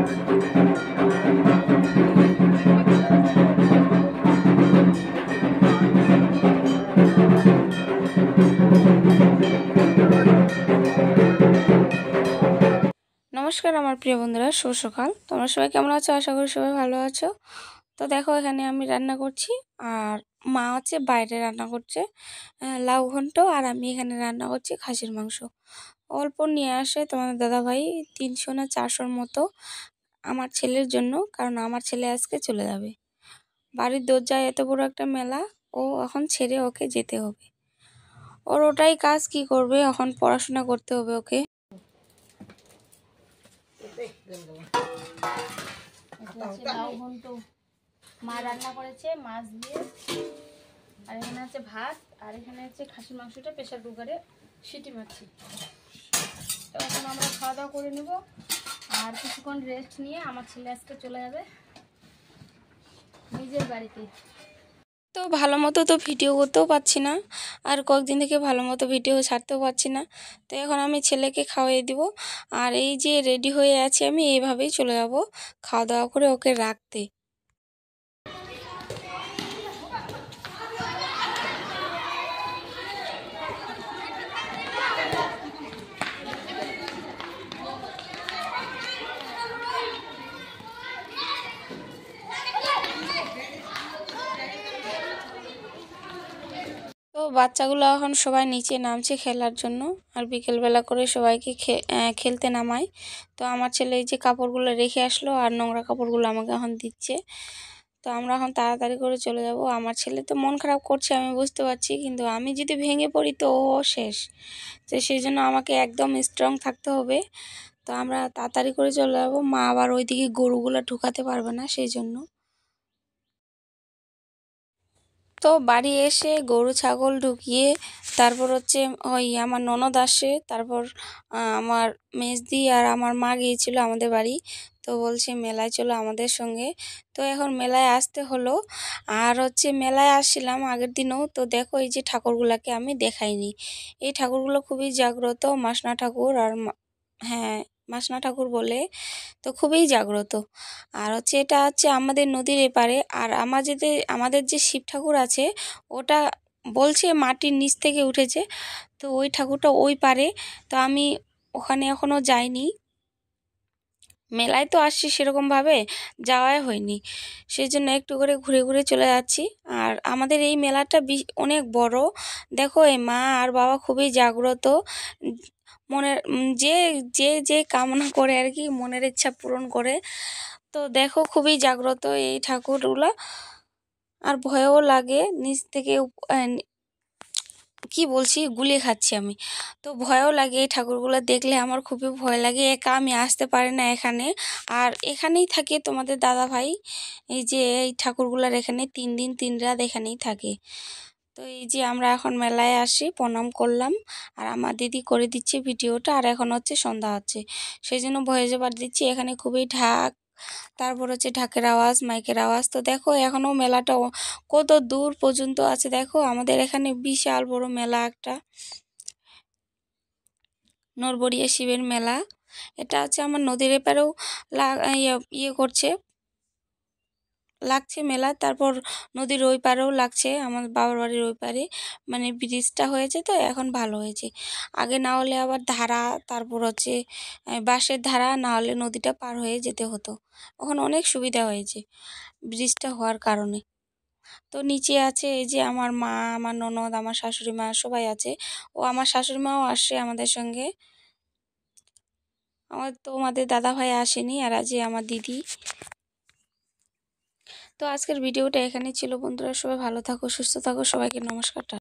नमस्कार आमार प्रिय बंधुरा शुभ सकाल। तोमरा सबाई केमन आछो? आशा करी सबाई भालो आछो। तो देखो एखाने आमी रान्ना करछि और मा होच्छे बाइरे रान्ना करछे लाउ घन्ट और आमी एखाने रान्ना करछि खासिर मांस। अल्प निये आसे तोमादेर दादा भाई 300 ना 400 मतो आमार छेलेर जन्य, कारण आमार छेले आजके चले जाबे बाड़िर दरजाय। एत बड़ो एकटा मेला ओ एखन छेड़े ओके जेते होबे, ओर ओटाई काज कि करबे, एखन पढ़ाशोना करते होबे ओके। মা রান্না করেছে মাছ দিয়ে, আর এখানে আছে ভাত, আর এখানে আছে খাসির মাংসটা প্রেসার কুকারে সিটি মারছি। তো এখন আমরা খাওয়া দাওয়া করে নেব আর কিছুক্ষণ রেস্ট নিয়ে আমার ছেলে আজকে চলে যাবে নিজের বাড়িতে। তো ভালো মতো তো ভিডিও করতেও পারছি না, আর কয়েকদিন থেকে ভালো মতো ভিডিও ছাড়তেও পারছি না। তো এখন আমি ছেলেকে খাওয়াই দিব, আর এই যে রেডি হয়ে আছি আমি এইভাবেই চলে যাব খাওয়া দাওয়া করে ওকে রাখতে। তো বাচ্চাগুলো এখন সবাই নিচে নামছে খেলার জন্য, আর বিকেলবেলা করে সবাইকে খেলতে নামাই। তো আমার ছেলে এই যে কাপড়গুলো রেখে আসলো আর নোংরা কাপড়গুলো আমাকে এখন দিচ্ছে। তো আমরা এখন তাড়াতাড়ি করে চলে যাব। আমার ছেলে তো মন খারাপ করছে আমি বুঝতে পারছি, কিন্তু আমি যদি ভেঙে পড়ি তো ও শেষ। তো সেই জন্য আমাকে একদম স্ট্রং থাকতে হবে। তো আমরা তাড়াতাড়ি করে চলে যাব, মা আবার ওইদিকে গরুগুলো ঢুকাতে পারবে না সেই জন্য। তো বাড়ি এসে গরু ছাগল ঢুকিয়ে তারপর হচ্ছে ওই আমার ননদ আসে, তারপর আমার মেজদি আর আমার মা গিয়েছিল আমাদের বাড়ি। তো বলছে মেলায় চলো আমাদের সঙ্গে। তো এখন মেলায় আসতে হলো, আর হচ্ছে মেলায় আসছিলাম আগের দিনও। তো দেখো এই যে ঠাকুরগুলোকে আমি দেখাইনি, এই ঠাকুরগুলো খুবই জাগ্রত, মাসনা ঠাকুর আর হ্যাঁ মাসনা ঠাকুর বলে। তো খুবই জাগ্রত, আর হচ্ছে এটা হচ্ছে আমাদের নদীর এপারে। আর আমাদের যে শিব ঠাকুর আছে ওটা বলছে মাটির নিচ থেকে উঠেছে, তো ওই ঠাকুরটা ওই পারে। তো আমি ওখানে এখনও যাইনি, মেলায় তো আসছি সেরকমভাবে যাওয়াই হয়নি, সেই জন্য একটু করে ঘুরে ঘুরে চলে যাচ্ছি। আর আমাদের এই মেলাটা অনেক বড়। দেখো এই মা আর বাবা খুবই জাগ্রত, মনের যে যে যে কামনা করে আর কি মনের ইচ্ছা পূরণ করে। তো দেখো খুবই জাগ্রত এই ঠাকুরগুলা, আর ভয়ও লাগে নিচ থেকে কি বলছি গুলিয়ে খাচ্ছি আমি। তো ভয়ও লাগে এই ঠাকুরগুলো দেখলে, আমার খুবই ভয় লাগে, একা আমি আসতে পারি না এখানে। আর এখানেই থাকে তোমাদের দাদা ভাই, এই যে এই ঠাকুরগুলার এখানে 3 দিন 3 রাত এখানেই থাকে। তো এই যে আমরা এখন মেলায় আসি, প্রণাম করলাম, আর আমার দিদি করে দিচ্ছে ভিডিওটা। আর এখন হচ্ছে সন্ধ্যা হচ্ছে, সেই জন্য ভয়েস ওভার দিচ্ছি। এখানে খুবই ঢাক, তারপর হচ্ছে ঢাকের আওয়াজ, মাইকের আওয়াজ। তো দেখো এখনও মেলাটা কত দূর পর্যন্ত আছে। দেখো আমাদের এখানে বিশাল বড় মেলা একটা, নরবরিয়া শিবের মেলা। এটা হচ্ছে আমার নদীর এপারেও করছে, লাগছে মেলা। তারপর নদীর ওই পারেও লাগছে, আমার বাবার বাড়ির ওই পারে, মানে ব্রিজটা হয়েছে তো এখন ভালো হয়েছে। আগে না হলে আবার ধারা, তারপর হচ্ছে বাঁশের ধারা, না হলে নদীটা পার হয়ে যেতে হতো। এখন অনেক সুবিধা হয়েছে ব্রিজটা হওয়ার কারণে। তো নিচে আছে এই যে আমার মা, আমার ননদ, আমার শাশুড়ি মা সবাই আছে। ও আমার শাশুড়ি মাও আসে আমাদের সঙ্গে, আমাদের দাদা ভাই আসেনি, আর আজ আমার দিদি। তো আজকের ভিডিওটা এখানেই ছিল বন্ধুরা, সবাই ভালো থাকো সুস্থ থাকো, সবাইকে নমস্কার।